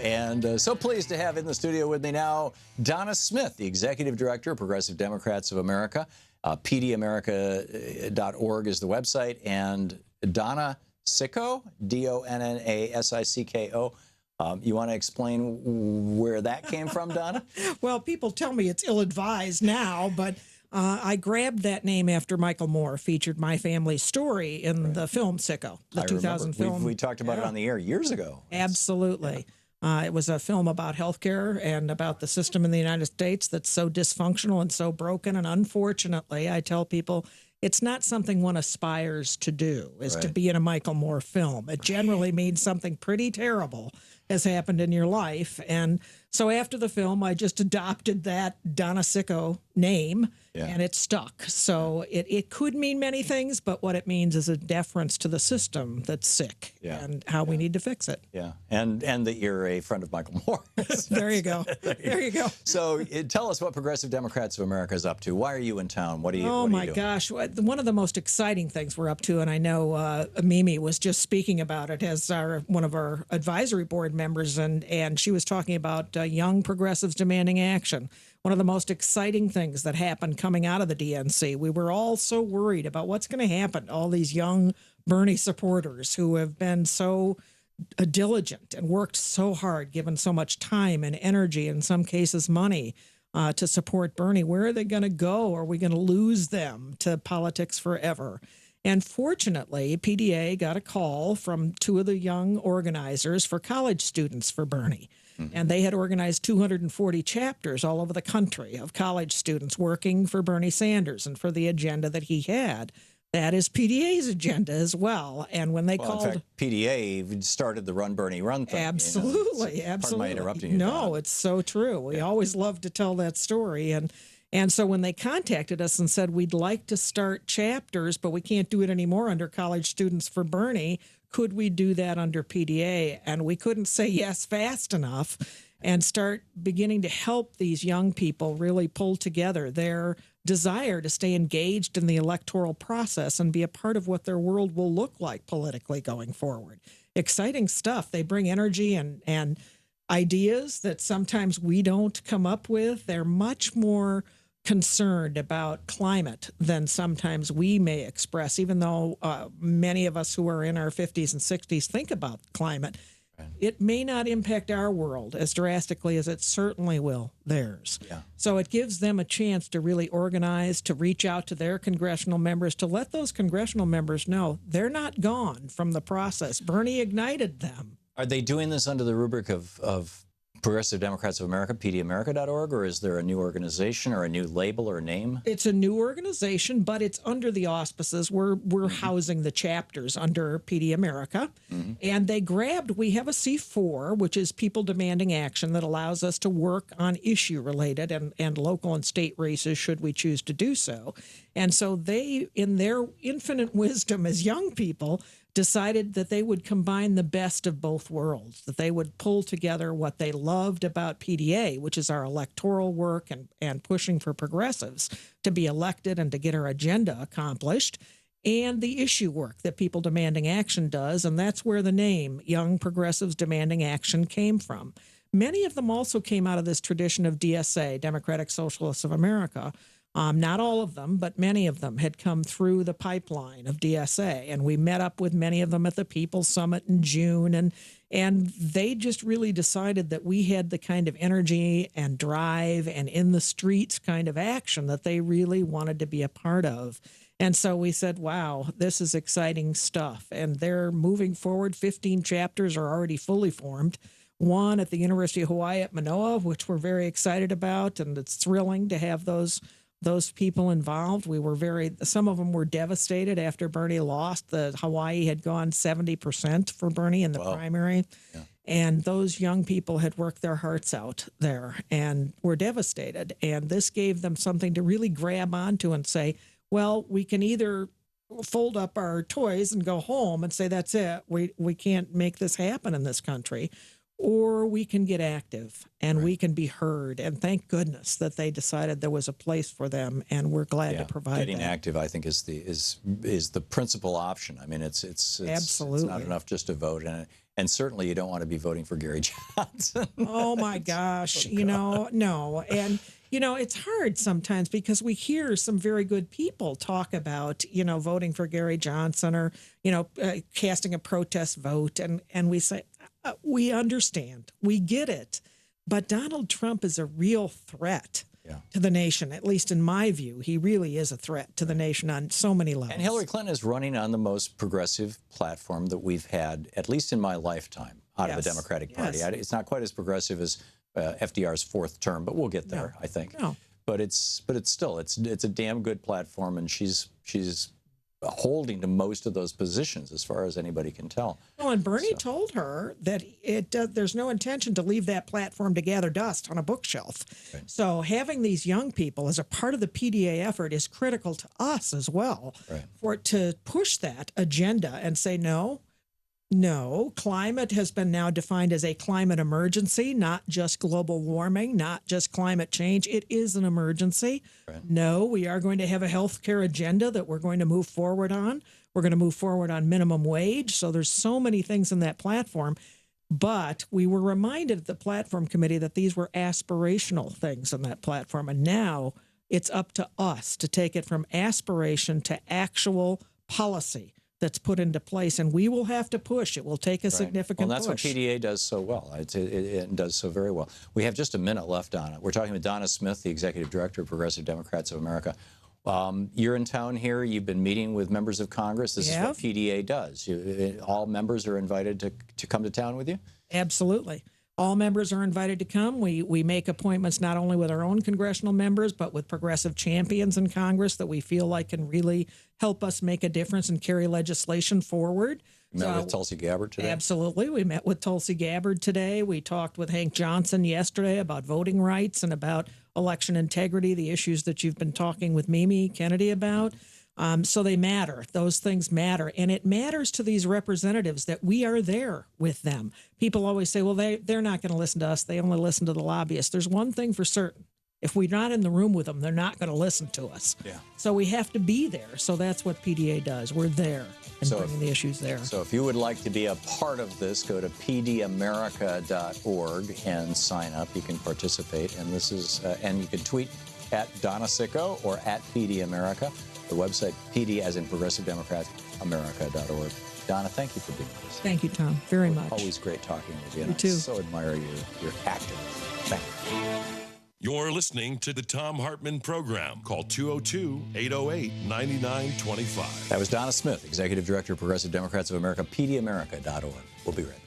And so pleased to have in the studio with me now Donna Smith, the Executive Director of Progressive Democrats of America. PDAmerica.org is the website. And Donna Sicko, D-O-N-N-A-S-I-C-K-O. You want to explain where that came from, Donna? Well, people tell me it's ill-advised now, but I grabbed that name after Michael Moore featured my family's story in the film Sicko, the 2000 film. We talked about it on the air years ago. Absolutely. It was a film about healthcare and about the system in the United States that's so dysfunctional and so broken. And unfortunately, I tell people it's not something one aspires to do, is to be in a Michael Moore film. It generally means something pretty terrible has happened in your life. And so after the film, I just adopted that Donna Sicko name, and it stuck. So it could mean many things, but what it means is a deference to the system that's sick and how we need to fix it. Yeah, and that you're a friend of Michael Moore. There you go. There you go. So tell us what Progressive Democrats of America is up to. Why are you in town? What are you Oh, my gosh. One of the most exciting things we're up to, and I know Mimi was just speaking about it as one of our advisory board members, and she was talking about young progressives demanding action. One of the most exciting things that happened coming out of the DNC. We were all so worried about what's going to happen to all these young Bernie supporters who have been so diligent and worked so hard, given so much time and energy, in some cases money, to support Bernie. Where are they going to go? Are we going to lose them to politics forever? And fortunately, PDA got a call from two of the young organizers for college students for Bernie. And they had organized 240 chapters all over the country of college students working for Bernie Sanders and for the agenda that he had. That is PDA's agenda as well. And when they called... In fact, PDA started the Run Bernie Run thing. Absolutely, absolutely. Pardon my interrupting you. No, it's so true. We always love to tell that story. And so when they contacted us and said, we'd like to start chapters, but we can't do it anymore under College Students for Bernie, could we do that under PDA? And we couldn't say yes fast enough and start beginning to help these young people really pull together their desire to stay engaged in the electoral process and be a part of what their world will look like politically going forward. Exciting stuff. They bring energy and ideas that sometimes we don't come up with. They're much more concerned about climate than sometimes we may express, even though many of us who are in our 50s and 60s think about climate. It may not impact our world as drastically as it certainly will theirs. So it gives them a chance to really organize, to reach out to their congressional members, to let those congressional members know they're not gone from the process. Bernie ignited them. Are they doing this under the rubric of Progressive Democrats of America, PDAmerica.org, or is there a new organization or a new label or name? It's a new organization, but it's under the auspices. We're housing the chapters under PD America. And we have a C4, which is People Demanding Action, that allows us to work on issue-related and local and state races should we choose to do so. And so they, in their infinite wisdom as young people, decided that they would combine the best of both worlds, that they would pull together what they loved about PDA, which is our electoral work and pushing for progressives to be elected and to get our agenda accomplished, and the issue work that People Demanding Action does, and that's where the name Young Progressives Demanding Action came from. Many of them also came out of this tradition of DSA, Democratic Socialists of America. Not all of them, but many of them had come through the pipeline of DSA, and we met up with many of them at the People's Summit in June, and they just really decided that we had the kind of energy and drive and in the streets kind of action that they really wanted to be a part of. And so we said, wow, this is exciting stuff. And they're moving forward. 15 chapters are already fully formed. One at the University of Hawaii at Manoa, which we're very excited about, and it's thrilling to have those people involved. Some of them were devastated after Bernie lost. Hawaii had gone 70% for Bernie in the primary. And those young people had worked their hearts out there and were devastated. And this gave them something to really grab onto and say, well, we can either fold up our toys and go home and say, that's it. We can't make this happen in this country. Or we can get active and we can be heard. And thank goodness that they decided there was a place for them, and we're glad to provide getting active, I think, is the principal option. I mean, it's absolutely it's not enough just to vote, And certainly you don't want to be voting for Gary Johnson. Oh my gosh, no. And, it's hard sometimes because we hear some very good people talk about, voting for Gary Johnson or, casting a protest vote. And we say, we understand, we get it. But Donald Trump is a real threat to the nation, at least in my view. He really is a threat to the nation on so many levels. And Hillary Clinton is running on the most progressive platform that we've had, at least in my lifetime, out of the Democratic Party. It's not quite as progressive as FDR's fourth term, but we'll get there, I think. No. But it's still a damn good platform, and she's holding to most of those positions as far as anybody can tell. Oh, and Bernie told her that there's no intention to leave that platform to gather dust on a bookshelf. Right. So having these young people as a part of the PDA effort is critical to us as well, for it to push that agenda and say, no, climate has been now defined as a climate emergency, not just global warming, not just climate change. It is an emergency. Right. No, we are going to have a healthcare agenda that we're going to move forward on. We're going to move forward on minimum wage. So there's so many things in that platform. But we were reminded at the platform committee that these were aspirational things in that platform. And now it's up to us to take it from aspiration to actual policy that's put into place, and we will have to push. It will take a significant push. Well, that's push. what PDA does so well. It does so very well. We have just a minute left on it. We're talking with Donna Smith, the Executive Director of Progressive Democrats of America. You're in town here. You've been meeting with members of Congress. This is what PDA does. All members are invited to come to town with you? Absolutely. All members are invited to come. We make appointments not only with our own congressional members, but with progressive champions in Congress that we feel like can really help us make a difference and carry legislation forward. You met with Tulsi Gabbard today? Absolutely. We met with Tulsi Gabbard today. We talked with Hank Johnson yesterday about voting rights and about election integrity, the issues that you've been talking with Mimi Kennedy about. So they matter. Those things matter. And it matters to these representatives that we are there with them. People always say, well, they're not going to listen to us. They only listen to the lobbyists. There's one thing for certain. If we're not in the room with them, they're not going to listen to us. Yeah. So we have to be there. So that's what PDA does. We're there and bringing the issues there. So if you would like to be a part of this, go to pdamerica.org and sign up. You can participate. And this is, and you can tweet at Donna Sicko or at PDAmerica. The website, PD as in Progressive Democrats, America.org. Donna, thank you for being with us. Thank you, Tom, very much. Always great talking with you. You too. I so admire your activism. Thank you. You're listening to the Thom Hartmann Program. Call 202-808-9925. That was Donna Smith, Executive Director of Progressive Democrats of America, PDAmerica.org. We'll be right back.